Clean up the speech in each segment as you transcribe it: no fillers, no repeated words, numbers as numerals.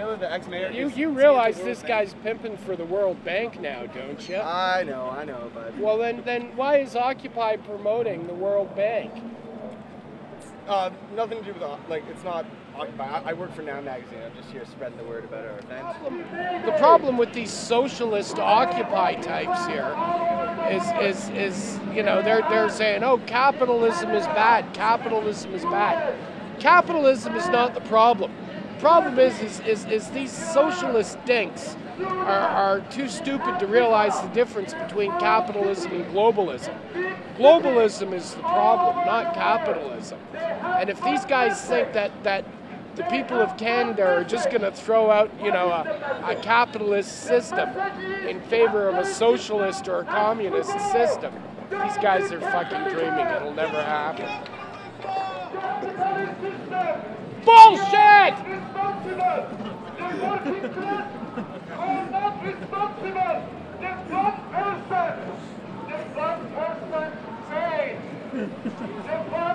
Miller, the ex-mayor. You realize this guy's pimping for the World Bank now, don't you? I know, but... Well, then why is Occupy promoting the World Bank? Nothing to do with, like, it's not Occupy. I work for Now Magazine. I'm just here spreading the word about our event. The problem with these socialist Occupy types here is you know, they're saying, oh, capitalism is bad. Capitalism is bad. Capitalism is not the problem. The problem is these socialist dinks are too stupid to realize the difference between capitalism and globalism. Globalism is the problem, not capitalism. And if these guys think that the people of Canada are just going to throw out, you know, a capitalist system in favor of a socialist or a communist system, these guys are fucking dreaming. It'll never happen. Bullshit!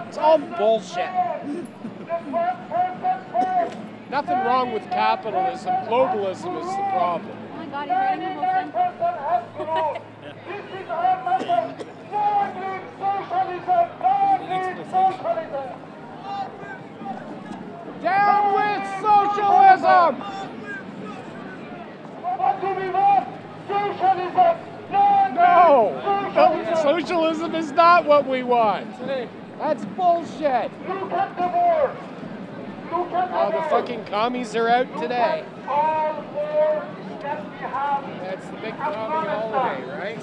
It's all bullshit. Nothing wrong with capitalism. Globalism is the problem. Oh my God, he's writing a whole thing. Down with socialism! No! Socialism is not what we want. That's bullshit. Oh, the fucking commies are out today. That's the big commie holiday, right?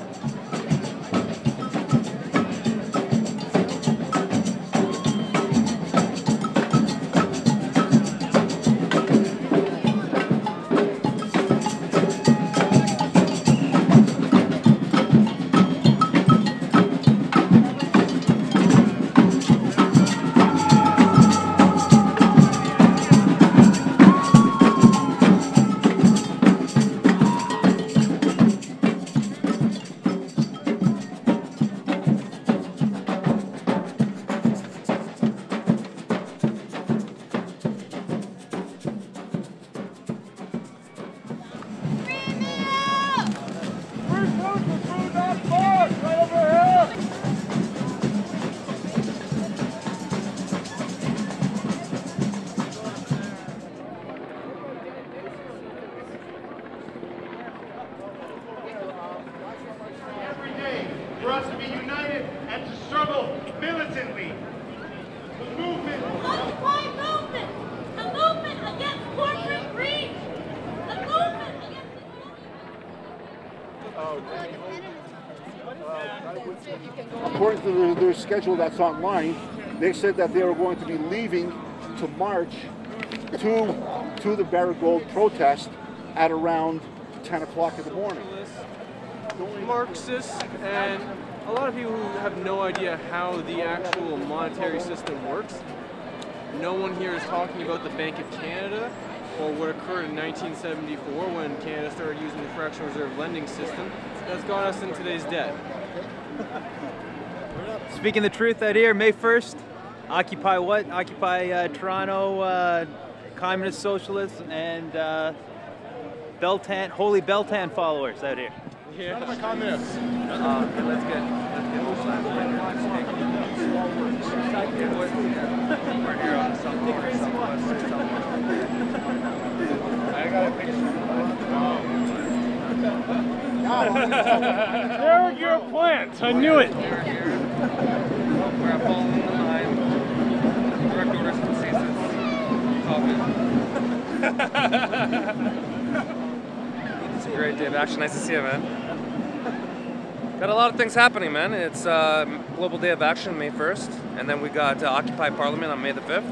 According to their schedule that's online, they said that they were going to be leaving to march to the Barrick Gold protest at around 10 o'clock in the morning. Marxists and a lot of people who have no idea how the actual monetary system works. No one here is talking about the Bank of Canada or what occurred in 1974 when Canada started using the fractional reserve lending system that's got us in today's debt. Speaking the truth out here, May 1st, Occupy what? Occupy Toronto, communist socialists, and Beltane, holy Beltane followers out here. Yeah. None of my communists. Okay, let's get we're here on I got a picture. There your plant. I knew it. We're following the line. Direct orders from CSIS. It's a great day of action. Nice to see you, man. Got a lot of things happening, man. It's Global Day of Action, May 1st, and then we got Occupy Parliament on May the 5th.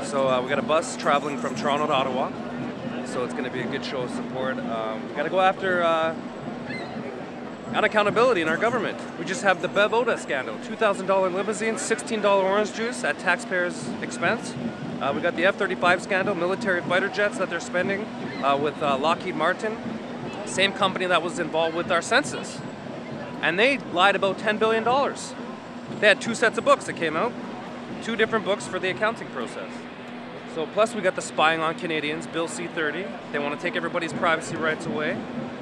So we got a bus traveling from Toronto to Ottawa. So it's going to be a good show of support. We got to go after unaccountability in our government. We just have the D.O.V.E scandal. $2,000 limousine, $16 orange juice at taxpayers' expense. We got the F-35 scandal, military fighter jets that they're spending with Lockheed Martin. Same company that was involved with our census. And they lied about $10 billion. They had 2 sets of books that came out. 2 different books for the accounting process. So plus we got the spying on Canadians, Bill C-30. They want to take everybody's privacy rights away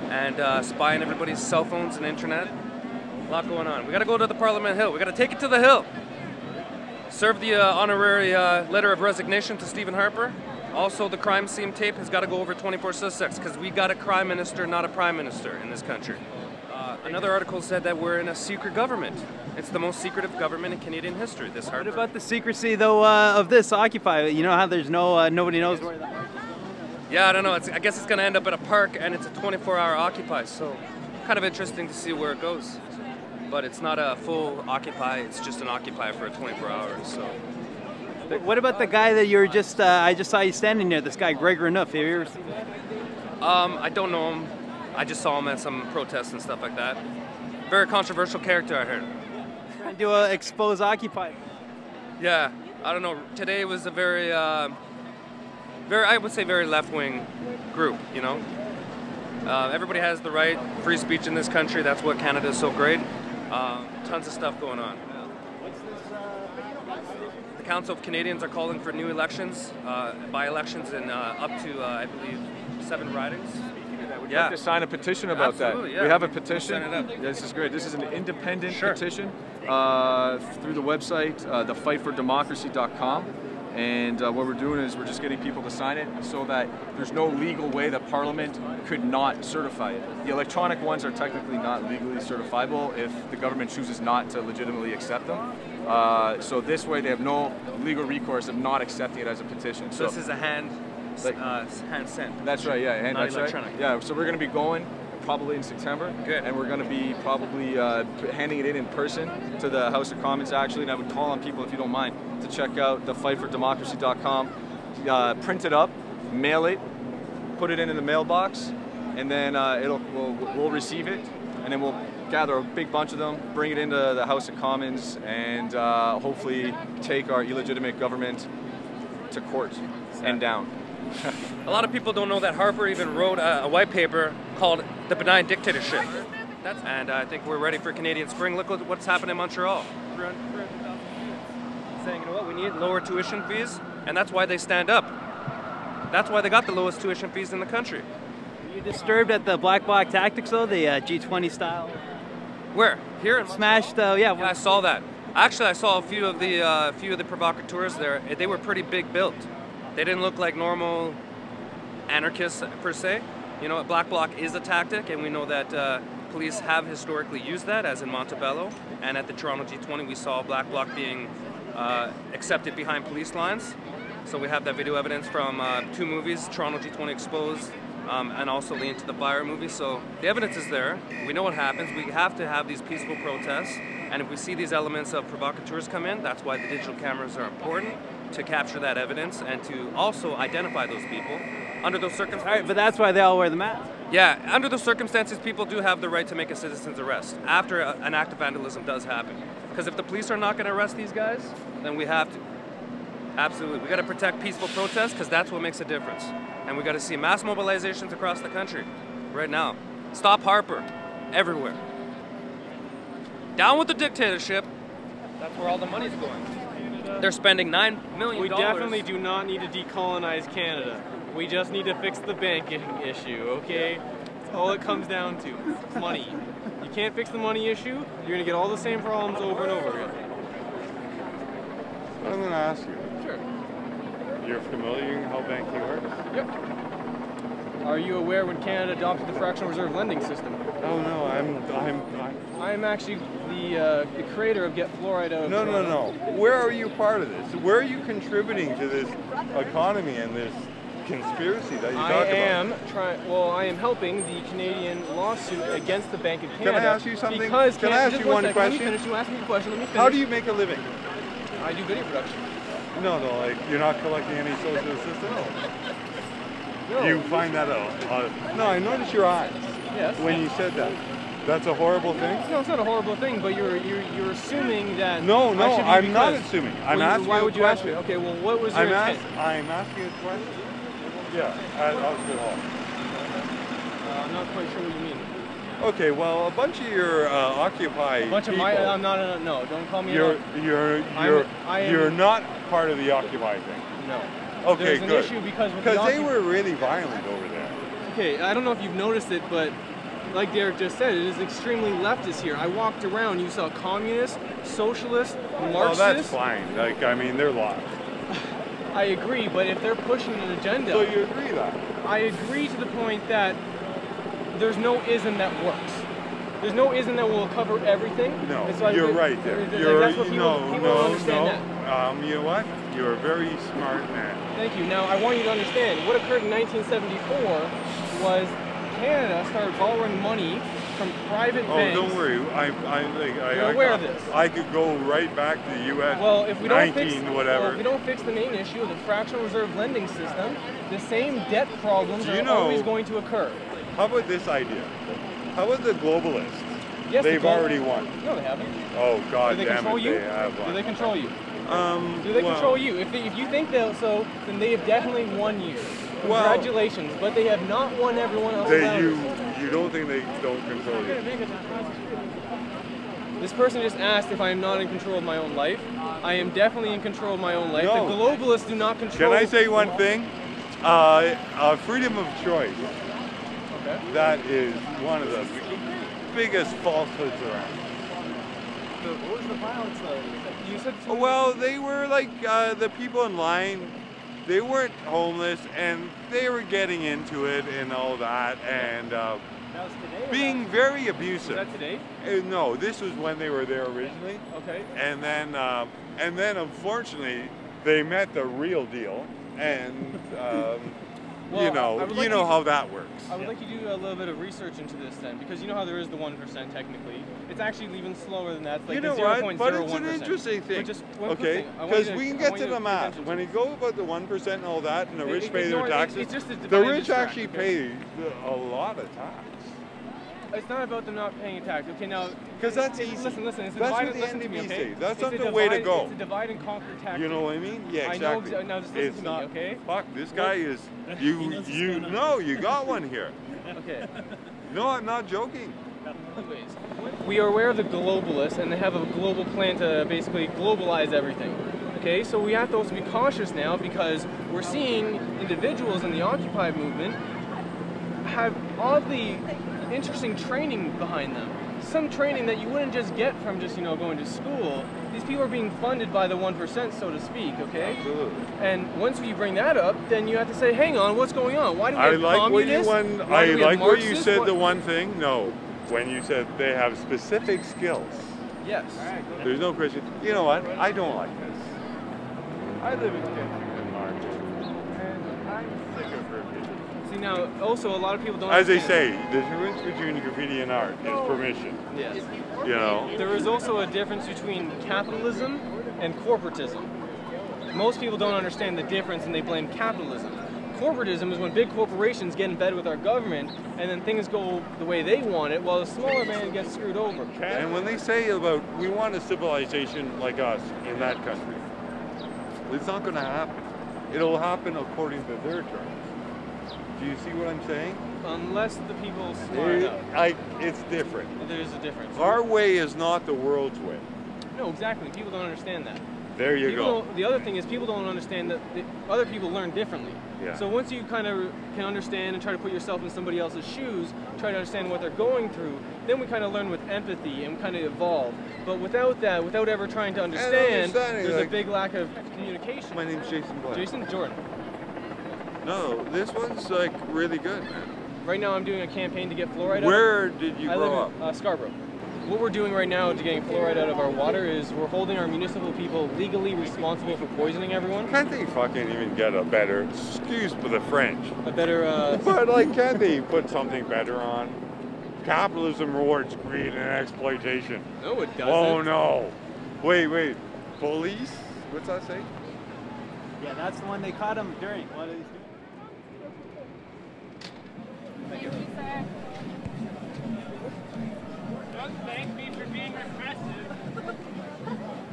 and spy on everybody's cell phones and internet. A lot going on. We got to go to the Parliament Hill. We got to take it to the Hill. Serve the honorary letter of resignation to Stephen Harper. Also, the crime scene tape has got to go over 24/6 because we got a crime minister, not a prime minister in this country. Another article said that we're in a secret government. It's the most secretive government in Canadian history, this Harper. What about the secrecy, though, of this Occupy? You know how there's nobody knows where that is? Yeah, I don't know. I guess it's going to end up at a park, and it's a 24-hour Occupy, so kind of interesting to see where it goes. But it's not a full Occupy, it's just an Occupy for 24 hours, so. What about the guy that you were just, I just saw you standing near, this guy, Greg Renouf, have you ever seen that? I don't know him. I just saw him at some protests and stuff like that. Very controversial character, I heard. Trying to expose Occupy. Yeah, I don't know. Today was a very, I would say very left-wing group, you know? Everybody has the right, free speech in this country, that's what Canada is so great. Tons of stuff going on. The Council of Canadians are calling for new elections, by-elections in up to, I believe, 7 ridings. We'd like to sign a petition about that. Yeah. We have a petition. Sign it up. Yeah, this is great. This is an independent petition through the website, thefightfordemocracy.com. And what we're doing is we're just getting people to sign it so that there's no legal way that Parliament could not certify it. The electronic ones are technically not legally certifiable if the government chooses not to legitimately accept them. So this way they have no legal recourse of not accepting it as a petition. So this is a hand sent. That's right, yeah. Not electronic. Right. Yeah, so we're going to be going probably in September. Good. And we're going to be probably handing it in person to the House of Commons, actually. And I would call on people, if you don't mind, to check out thefightfordemocracy.com, print it up, mail it, put it in the mailbox, and then we'll receive it, and then we'll gather a big bunch of them, bring it into the House of Commons, and hopefully take our illegitimate government to court and down. A lot of people don't know that Harper even wrote a white paper called The Benign Dictatorship. And I think we're ready for Canadian Spring. Look what's happened in Montreal. Saying, you know what, we need lower tuition fees, and that's why they stand up. That's why they got the lowest tuition fees in the country. Are you disturbed at the black bloc tactics, though, the G20 style? Where? Here? Smashed, yeah. Yeah, I saw that. Actually, I saw a few of the provocateurs there. They were pretty big built. They didn't look like normal anarchists per se. You know, black bloc is a tactic, and we know that police have historically used that, as in Montebello. And at the Toronto G20, we saw black bloc being accepted behind police lines. So we have that video evidence from 2 movies, Toronto G20 Exposed, and also the Into the Fire movie. So the evidence is there. We know what happens. We have to have these peaceful protests. And if we see these elements of provocateurs come in, that's why the digital cameras are important, to capture that evidence and to also identify those people. Under those circumstances... All right, but that's why they all wear the mask. Yeah, under those circumstances, people do have the right to make a citizen's arrest after an act of vandalism does happen. Because if the police are not going to arrest these guys, then we have to. Absolutely. We got to protect peaceful protests because that's what makes a difference. And we got to see mass mobilizations across the country right now. Stop Harper everywhere. Down with the dictatorship. That's where all the money's going. They're spending $9 million. We definitely do not need to decolonize Canada. We just need to fix the banking issue, okay? That's all it comes down to. It's money. You can't fix the money issue, you're going to get all the same problems over and over again. I'm going to ask you. Sure. You're familiar how banking works? Yep. Are you aware when Canada adopted the fractional reserve lending system? Oh no, I'm actually the creator of Get Fluoride Out. No. Where are you part of this? Where are you contributing to this economy and this conspiracy that you talk about? I am helping the Canadian lawsuit against the Bank of Canada. Can I ask you something? Because Can I ask you one question? Let me finish. You asked me a question. Let me finish. How do you make a living? I do video production. No, like you're not collecting any social assistance? No. You find that out? No, I noticed your eyes. Yes. When you said that. That's a horrible thing? No, it's not a horrible thing, but you're assuming that... No, I'm not assuming. I'm asking why would you ask question. me? Okay, well, what was your intent? I'm asking a question. Yeah, I'll go on. I'm not quite sure what you mean. Okay, well, a bunch of your Occupy A bunch people, of my... no, don't call me... You're not part of the Occupy thing. No. Okay, There's an good. issue because they were really violent over there. Okay, I don't know if you've noticed it, but like Derek just said, it is extremely leftist here. I walked around, you saw communists, socialists, Marxists. Oh, that's fine. Like, I mean, they're lost. I agree, but if they're pushing an agenda... So you agree that? I agree to the point that there's no ism that works. There's no ism that will cover everything. No, so you're right there. That's what people don't understand that. You know what? You're a very smart man. Thank you. Now, I want you to understand, what occurred in 1974 was Canada started borrowing money from private banks. Oh, don't worry. You're aware of this. I could go right back to the U.S. Well, if we don't fix, whatever. Well, if we don't fix the main issue of the fractional reserve lending system, the same debt problems are always going to occur. How about this idea? How about the globalists? Yes, they've already won. No, they haven't. Oh, God damn it, you? they have won. Do they control you? Do they control you? If you think so, then they have definitely won you. Congratulations, but they have not won everyone else. You don't think they don't control you? This person just asked if I am not in control of my own life. I am definitely in control of my own life. No. The globalists do not control. Can I say one thing? Freedom of choice. Okay. That is one of the biggest falsehoods around. What was the violence though? You said well, they were like the people in line. They weren't homeless, and they were getting into it and all that, and being very abusive. Was that today? No, this was when they were there originally. Okay. And then unfortunately, they met the real deal, and well, you know how that works. I would like you to do a little bit of research into this then, because you know how there is the 1% technically. It's actually even slower than that. It's like you know the what? But it's an interesting thing. Okay, because we can get to the math. When you go about the 1% and all that, and the rich pay their taxes, the rich actually pay a lot of tax. It's not about them not paying a tax. Okay, now because that's easy. Listen. It's that's divide, what the NDP say. That's it's not the way to go. It's a divide and conquer tactic. You know what I mean? Yeah, exactly. I know. Now just listen to me, okay? Fuck, this guy is. You got one here. Okay. No, I'm not joking. Anyways, we are aware of the globalists, and they have a global plan to basically globalize everything. Okay, so we have to also be cautious now because we're seeing individuals in the Occupy movement have oddly interesting training behind them. Some training that you wouldn't just get from just, going to school. These people are being funded by the 1%, so to speak, okay? Absolutely. And once you bring that up, then you have to say, hang on, what's going on? Why do we have communists? I like where you said the one thing. No, when you said they have specific skills. Yes. There's no question. You know what? I don't like this. I live in Denmark, and I'm sick of graffiti. See, now, also, a lot of people don't As they say, the difference between graffiti and art is permission. Yes. You know? There is also a difference between capitalism and corporatism. Most people don't understand the difference and they blame capitalism. Corporatism is when big corporations get in bed with our government and then things go the way they want it while the smaller man gets screwed over. And when they say about, we want a civilization like us in that country, it's not going to happen. It'll happen according to their terms. Do you see what I'm saying? Unless the people smart enough. It's different. There's a difference. Our way is not the world's way. No, exactly. People don't understand that. There you go. The other thing is people don't understand that other people learn differently. Yeah. So once you kind of can understand and try to put yourself in somebody else's shoes, try to understand what they're going through, then we kind of learn with empathy and kind of evolve. But without that, without ever trying to understand, there's a big lack of communication. My name's Jason Black. Jason Jordan. No, this one's like really good, man. Right now I'm doing a campaign to get fluoride out. Where did you grow up? I live in Scarborough. What we're doing right now to getting fluoride out of our water is we're holding our municipal people legally responsible for poisoning everyone. Can't they fucking even get a better, excuse for the French, a better, but like can't they put something better on? Capitalism rewards greed and exploitation. No, it doesn't. Oh no. Wait. Police? What's that say? Yeah, that's the one they caught him during. What is he doing? Thank you, sir. Don't thank me for being repressive.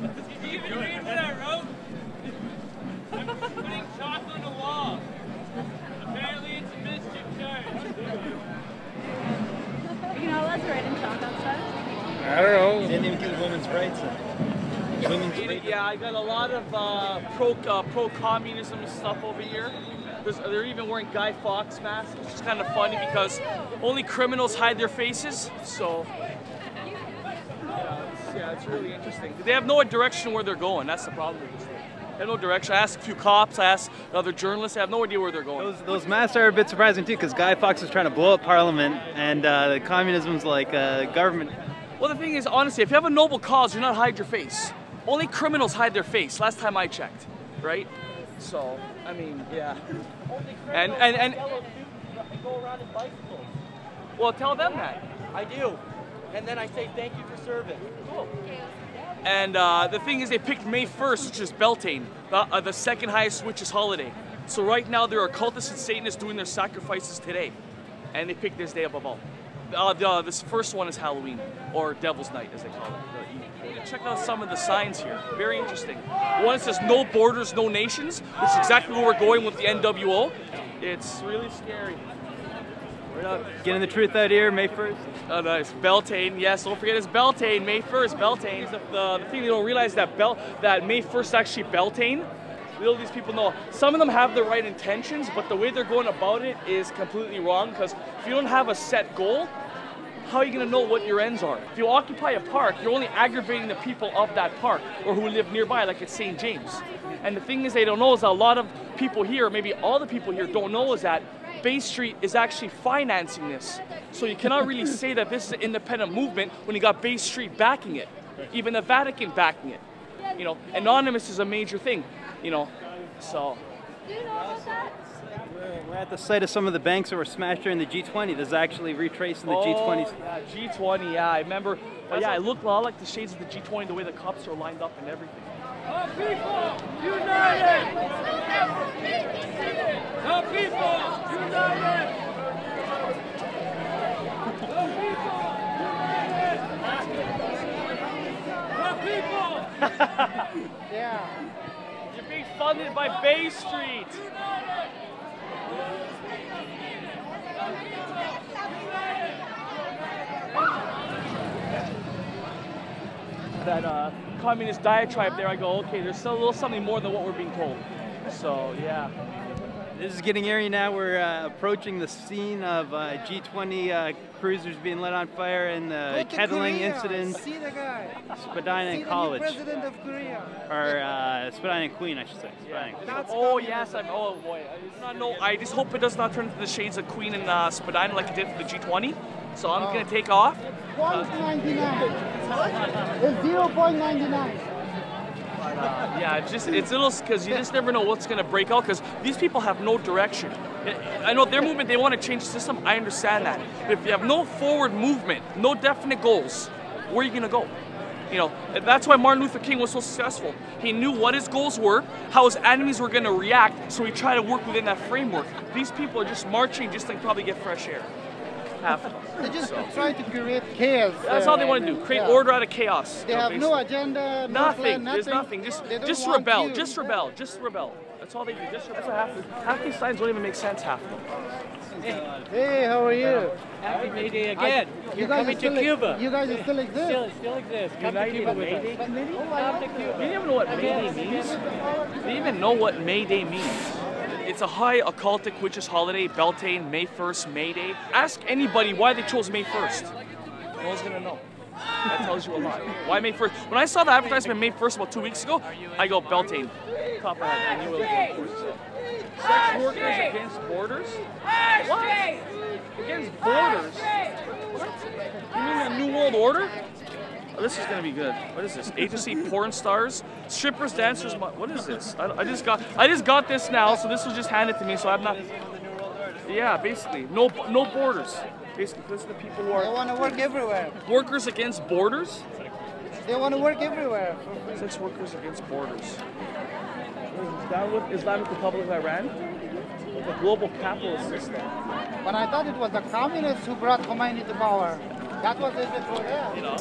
Did you even read what I wrote? I'm putting chalk on the wall. Apparently it's a mischief charge. You know, let's write in chalk outside. I don't know. He didn't even give women's rights. Yeah, I got a lot of pro-communism stuff over here. They're even wearing Guy Fawkes masks, which is kind of funny because only criminals hide their faces. So, yeah, it's really interesting. They have no direction where they're going. That's the problem with this thing. They have no direction. I asked a few cops, I asked other journalists. I have no idea where they're going. Those masks are a bit surprising too, because Guy Fawkes is trying to blow up Parliament, and the communism's like government. Well, the thing is, honestly, if you have a noble cause, you're not hide your face. Only criminals hide their face. Last time I checked, right? So, I mean, yeah. And go around in bicycles. Well, tell them that. I do. And then I say thank you for serving. Cool. And the thing is, they picked May 1st, which is Beltane, the second highest witches holiday. So right now, there are occultists and Satanists doing their sacrifices today. And they picked this day above all. This first one is Halloween, or Devil's Night, as they call it. Check out some of the signs here. Very interesting. One says no borders, no nations, which is exactly where we're going with the NWO. It's really scary. Getting the truth out here, May 1st. Oh, nice. Beltane, yes, don't forget it's Beltane, May 1st, Beltane. The thing they don't realize that May 1st is actually Beltane. Little these people know. Some of them have the right intentions, but the way they're going about it is completely wrong, because if you don't have a set goal, how are you going to know what your ends are? If you occupy a park, you're only aggravating the people of that park, or who live nearby, like at St. James. And the thing is, they don't know is that a lot of people here, maybe all the people here don't know, is that Bay Street is actually financing this. So you cannot really say that this is an independent movement when you got Bay Street backing it, even the Vatican backing it. You know, anonymous is a major thing, you know, so. We're at the site of some of the banks that were smashed during the G20. There's actually retracing the G20s. Yeah, G20, yeah, I remember. But yeah, it looked a lot like the shades of the G20, the way the cups are lined up and everything. Our people united! Our people united! Our people! Yeah. You're being funded by Bay Street. That communist diatribe there, I go, okay, there's still a little something more than what we're being told. So, yeah. This is getting airy now. We're approaching the scene of G20 cruisers being lit on fire and the kettling incident. See the guy. Spadina College. See the new president of Korea. Or Spadina Queen, I should say. Oh, yes, oh boy. I just hope it does not turn into the shades of Queen and Spadina like it did for the G20. So I'm going to take off. 0.99. It's 0.99. Yeah, it's a little, because you just never know what's going to break out, because these people have no direction. I know their movement, they want to change the system, I understand that. But if you have no forward movement, no definite goals, where are you going to go? You know, that's why Martin Luther King was so successful. He knew what his goals were, how his enemies were going to react, so he tried to work within that framework. These people are just marching just to probably get fresh air. They just try to create chaos. That's all they want to do, create order out of chaos. They have no agenda, nothing. No plan, There's nothing. Just rebel. Just rebel. Just rebel. That's all they do. Just rebel. Half these signs don't even make sense, half of them. Hey, how are you? Happy May Day again. You're coming to Cuba. You guys still exist. Still exist. Come to Cuba with us. Come to Cuba. You even know what May Day means? Do you even know what May Day means? It's a high occultic witches holiday, Beltane, May 1st, May Day. Ask anybody why they chose May 1st. No one's gonna know. That tells you a lot. Why May 1st? When I saw the advertisement May 1st about 2 weeks ago, I go, Beltane. Top of my head. I knew it was going for sex workers against borders? What? Against borders? What? You mean the New World Order? Oh, this is gonna be good. What is this? Agency porn stars, strippers, dancers. What is this? I just got this now, so this was just handed to me. So I'm not. Yeah, basically, no borders. Basically, this is the people who are. They want to work everywhere. Workers against borders. They want to work everywhere. Sex workers against borders. Is that what Islamic Republic of Iran? The global capitalist system. But I thought it was the communists who brought Khomeini to power. That was it for them. You know,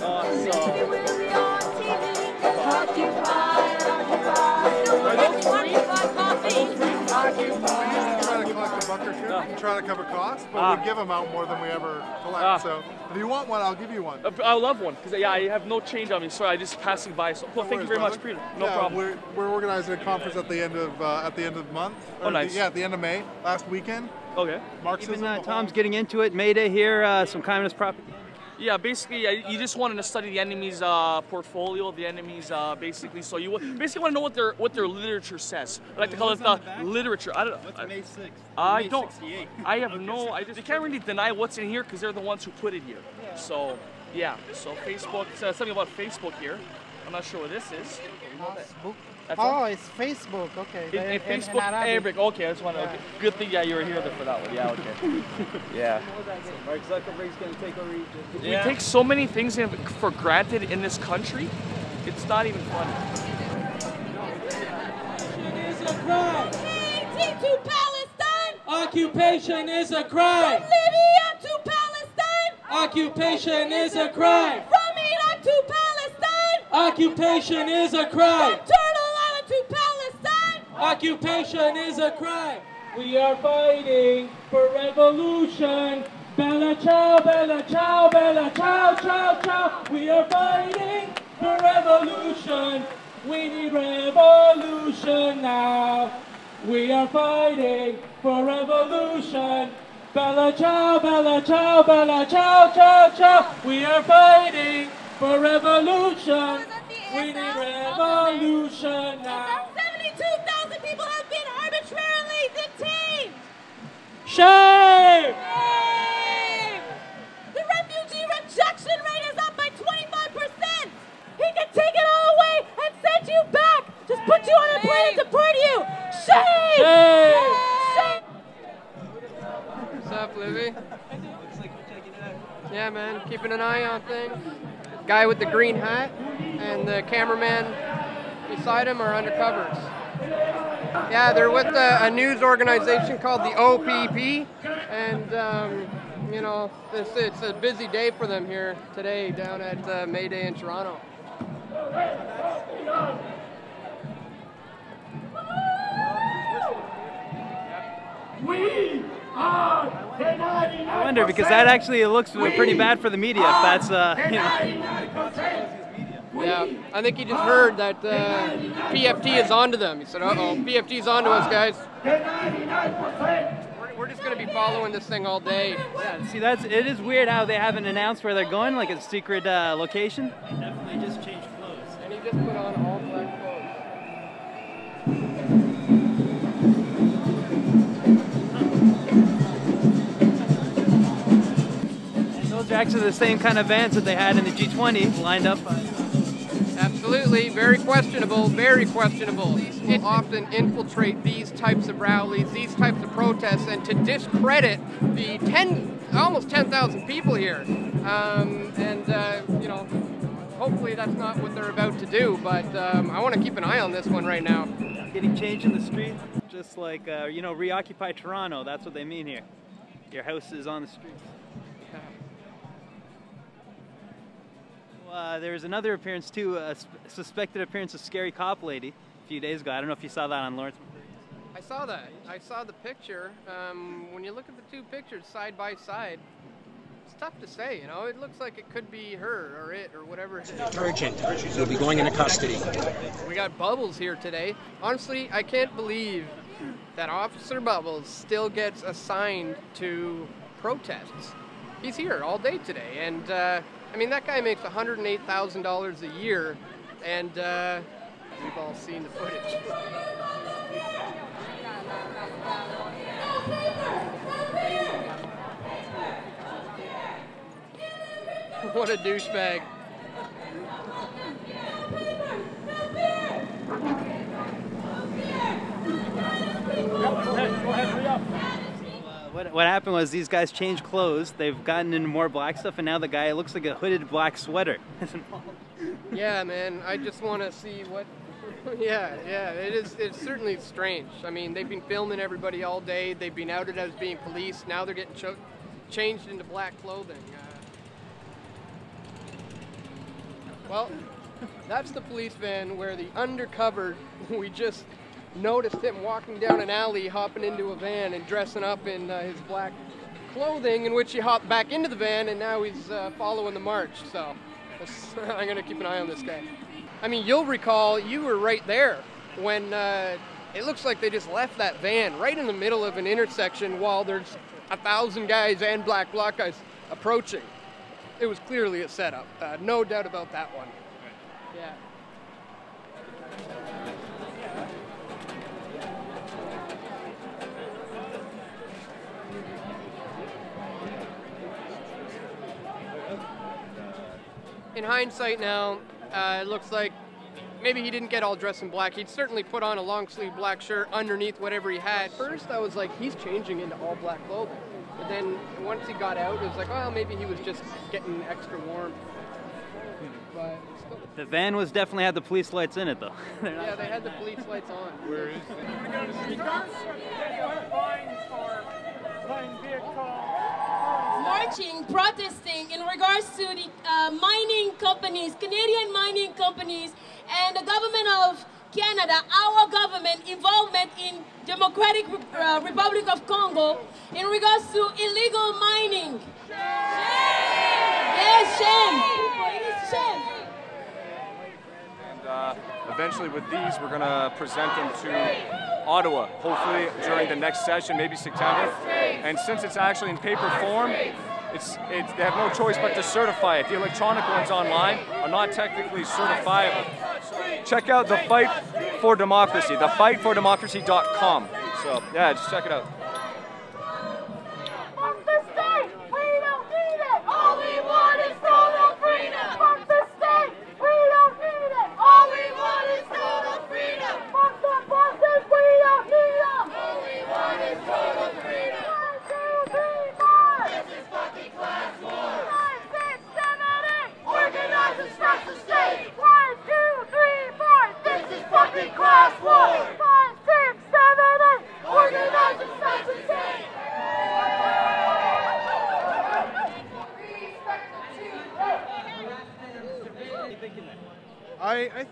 trying to cover costs, but we give them out more than we ever collect. So if you want one, I'll give you one. I'll love one, because yeah, I have no change on me. Sorry, I just passing by. So well, thank you very much, Peter. No problem. We're organizing a conference at the end of the month. Oh, nice. Yeah, at the end of May, last weekend. Okay. Marxism. Even, Tom's getting into it. May Day here, some communist propaganda. Yeah, basically, you just wanted to study the enemy's portfolio, the enemy's basically. So you basically want to know what their literature says. I like to call it the literature. I don't know. What's May 6th? I May don't. 68. I have no. You can't really deny what's in here because they're the ones who put it here. So yeah. So Facebook. Something about Facebook here. I'm not sure what this is. It's Facebook. Okay. Facebook Arabic. Okay, I just want to. Okay. Good thing, yeah, you were here for that one. Yeah, okay. Yeah. Mark Zuckerberg's going to take over Egypt. We take so many things for granted in this country. It's not even funny. Is a crime. Haiti to Palestine. Occupation is a crime. From Libya to Palestine. Occupation is a crime. From Iraq to Palestine. Occupation is a crime. From Turtle Island to Palestine. Occupation is a crime. We are fighting for revolution. Bella ciao, bella ciao, bella ciao, ciao, ciao. We are fighting for revolution. We need revolution now. We are fighting for revolution. Bella ciao, bella ciao, bella ciao, ciao, ciao. We are fighting for revolution. We need revolution now. 72,000 people have been arbitrarily detained. Shame! Shame! The refugee rejection rate is up by 25%. He can take it all away and send you back. Just put you on a plane and deport you. Shame! Shame! Shame! What's up, Livy? Yeah, man, keeping an eye on things. Guy with the green hat and the cameraman beside him are undercovers. Yeah, they're with a news organization called the OPP, and you know, it's a busy day for them here today down at May Day in Toronto. We are I wonder, because that actually looks pretty bad for the media if that's, you know. Yeah, I think he just heard that PFT is onto them. He said, uh-oh, PFT's onto us, guys. We're just going to be following this thing all day. Yeah, see, it is weird how they haven't announced where they're going, like a secret location. They definitely just changed clothes. And he just put on all black clothes. Those are actually the same kind of vans that they had in the G20 lined up. Absolutely, very questionable, very questionable. It often infiltrate these types of rallies, these types of protests, and to discredit the almost 10,000 people here. You know, hopefully that's not what they're about to do, but I want to keep an eye on this one right now. Getting changed in the street, just like, you know, reoccupy Toronto, that's what they mean here. Your house is on the streets. There was another appearance too, a suspected appearance of Scary Cop Lady a few days ago. I don't know if you saw that on Lawrence. I saw that. I saw the picture. When you look at the two pictures side by side, it's tough to say, you know. It looks like it could be her or it or whatever it is. Urgent. You'll be going into custody. We got Bubbles here today. Honestly, I can't believe that Officer Bubbles still gets assigned to protests. He's here all day today, and I mean, that guy makes $108,000 a year, and we've all seen the footage. What a douchebag. What happened was these guys changed clothes, they've gotten into more black stuff, and now the guy looks like a hooded black sweater. Yeah, man, I just want to see what... Yeah, it's certainly strange. I mean, they've been filming everybody all day, they've been outed as being police, now they're getting changed into black clothing. Well, that's the police van where the undercover we just noticed him walking down an alley, hopping into a van and dressing up in his black clothing, in which he hopped back into the van, and now he's following the march. So I'm going to keep an eye on this guy. I mean, you'll recall you were right there when it looks like they just left that van right in the middle of an intersection while there's 1,000 guys and black bloc guys approaching. It was clearly a setup. No doubt about that one. Yeah. In hindsight now, it looks like maybe he didn't get all dressed in black. He'd certainly put on a long sleeve black shirt underneath whatever he had. First, I was like, he's changing into all black clothing. But then once he got out, it was like, well, maybe he was just getting extra warm. But still. The van was definitely had the police lights in it, though. Yeah, they had the police lights on. Where is it? Marching, protesting in regards to the mining companies, Canadian mining companies, and the government of Canada, our government, involvement in Democratic Republic of Congo in regards to illegal mining. Yes, shame. It is shame. And eventually with these, we're going to present them to Ottawa, hopefully during the next session, maybe September. And since it's actually in paper form, they have no choice but to certify it. The electronic ones online are not technically certifiable. Check out the Fight for Democracy, thefightfordemocracy.com. So yeah, just check it out. Fuck the state, we don't need it. All we want is total freedom. Fuck the state, we don't need it. All we want is total freedom. Fuck the bosses, we don't need them. All we want is total freedom. 1, 2, 3, 4. This is fucking class war. 5, 6, 7, 8. Organize and smash the state. 1, 2, 3, 4. This is fucking class war. 5, 6, 7, 8. Organize and smash the state. I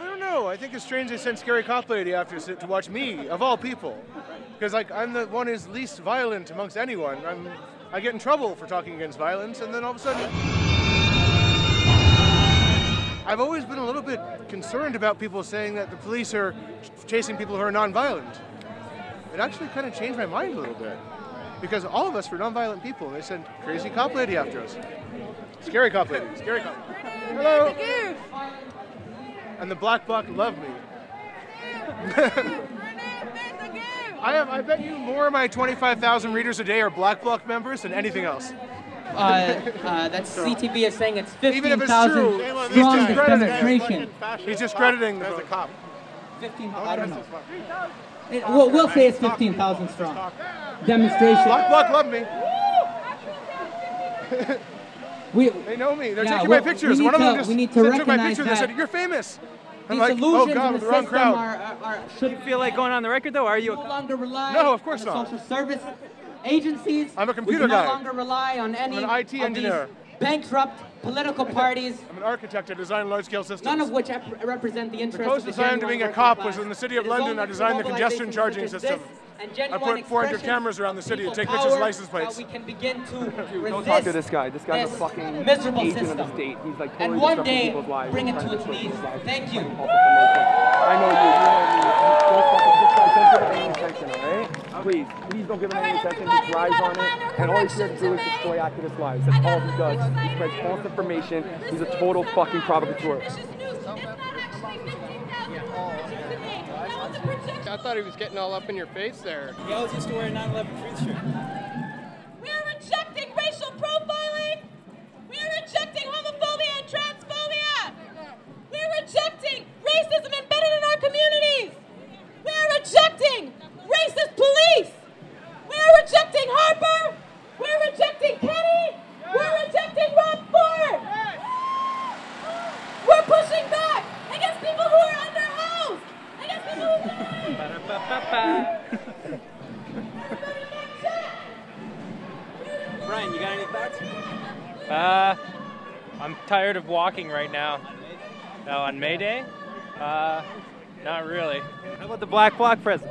don't know. I think it's strange they sent Scary Cop Lady after to watch me, of all people. Because like I'm the one who's least violent amongst anyone. I get in trouble for talking against violence, and then all of a sudden I've always been a little bit concerned about people saying that the police are chasing people who are non-violent. It actually kind of changed my mind a little bit. Because all of us were non-violent people, and they sent Crazy Cop Lady after us. Scary Cop Lady, Scary Cop. Hello! And the Black Bloc love me. I bet you more of my 25,000 readers a day are Black Bloc members than anything else. That's CTB is saying it's 15,000 Even if it's true, strong demonstration. He's discrediting the cop. 15, I don't know. We'll say it's 15,000 strong. Demonstration. Black Bloc love me. They know me. They're taking my pictures. One of them just took my picture. They said, "You're famous." I'm like, "Oh God, with the wrong crowd." Should you feel like going on the record though? Or are you? No longer rely No, of course not. Social service agencies. I'm a computer we guy. no longer rely on any I'm an IT engineer. Of these bankrupt political parties. I'm an architect. I design large-scale systems. None of which represent the interests the closest of the I am to being a cop was in the city of London. I designed the congestion globalization charging such as system. this I put 400 cameras around the city to take power, pictures of license plates. we can begin to resist Don't talk to this guy. This guy's a fucking miserable agent system. of the state. He's like totally and one disrupting day, people's lives. bring it Trying to its destroy knees. people's lives. Thank you. I know you. Don't fucking, this guy, don't give him any attention, alright? Please don't give him any attention. He thrives on it. And all he's here to do is destroy activist lives. That's all he does. He spreads false information. He's a total fucking provocateur. I thought he was getting all up in your face there. He always used to wear a 9/11 Truth shirt. We're rejecting racial profiling. We're rejecting homophobia and transphobia. We're rejecting racism embedded in our communities. We're rejecting racist police. We're rejecting Harper. We're rejecting Kenny. We're rejecting Rob Ford. We're pushing back against people who are underhoused. Against people who die. Brian, you got any thoughts? I'm tired of walking right now. On May Day? Not really. How about the Black Bloc presence?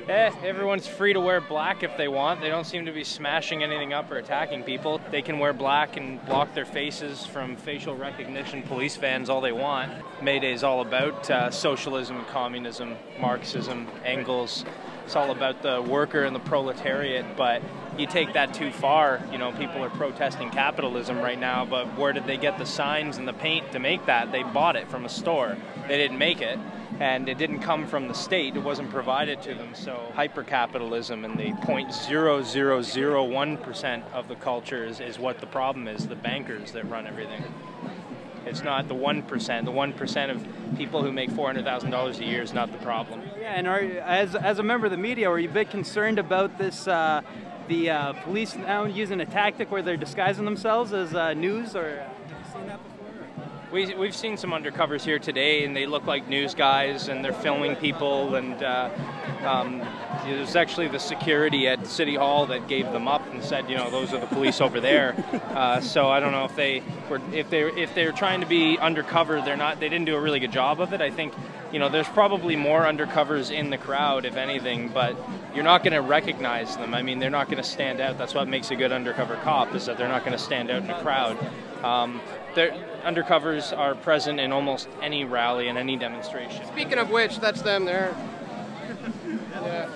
Everyone's free to wear black if they want. They don't seem to be smashing anything up or attacking people. They can wear black and block their faces from facial recognition police vans all they want. May Day is all about socialism, communism, Marxism, Engels. It's all about the worker and the proletariat, but you take that too far. You know, people are protesting capitalism right now, but where did they get the signs and the paint to make that? They bought it from a store. They didn't make it. And it didn't come from the state, it wasn't provided to them. So hyper-capitalism and the 0.0001% of the culture is what the problem is, the bankers that run everything. It's not the 1%. The 1% of people who make $400,000 a year is not the problem. Yeah, and as a member of the media, were you a bit concerned about this, the police now using a tactic where they're disguising themselves as news, or have you seen that before? We've seen some undercovers here today, and they look like news guys, and they're filming people, and it was actually the security at City Hall that gave them up and said, you know, those are the police over there. So I don't know if they're trying to be undercover. They didn't do a really good job of it. I think, you know, there's probably more undercovers in the crowd, if anything, but you're not going to recognize them. I mean, they're not going to stand out. That's what makes a good undercover cop, is that they're not going to stand out in a crowd. Undercovers are present in almost any rally and any demonstration. Speaking of which, that's them there. Yeah.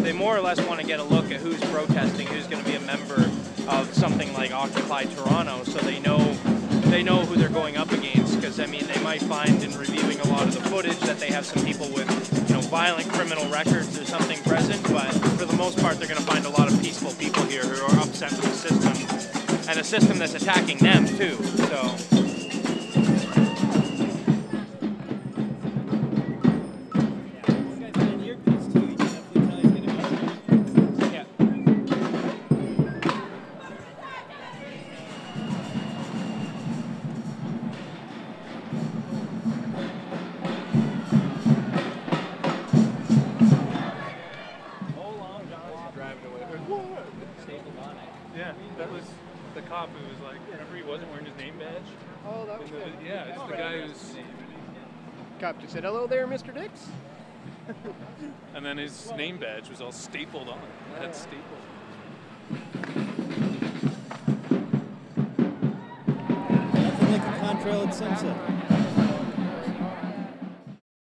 They more or less want to get a look at who's protesting, who's going to be a member of something like Occupy Toronto, so they know who they're going up against. Because I mean, they might find in reviewing a lot of the footage that they have some people with, you know, violent criminal records or something present. But for the most part, they're going to find a lot of peaceful people here who are upset with the system, and a system that's attacking them too. So. Yeah, that was the cop who was like, remember he wasn't wearing his name badge? Oh, that was good. Yeah, it's the guy who's... Cop just said, hello there, Mr. Dix. And then his name badge was all stapled on. It had stapled. Nothing like a contrail at sunset.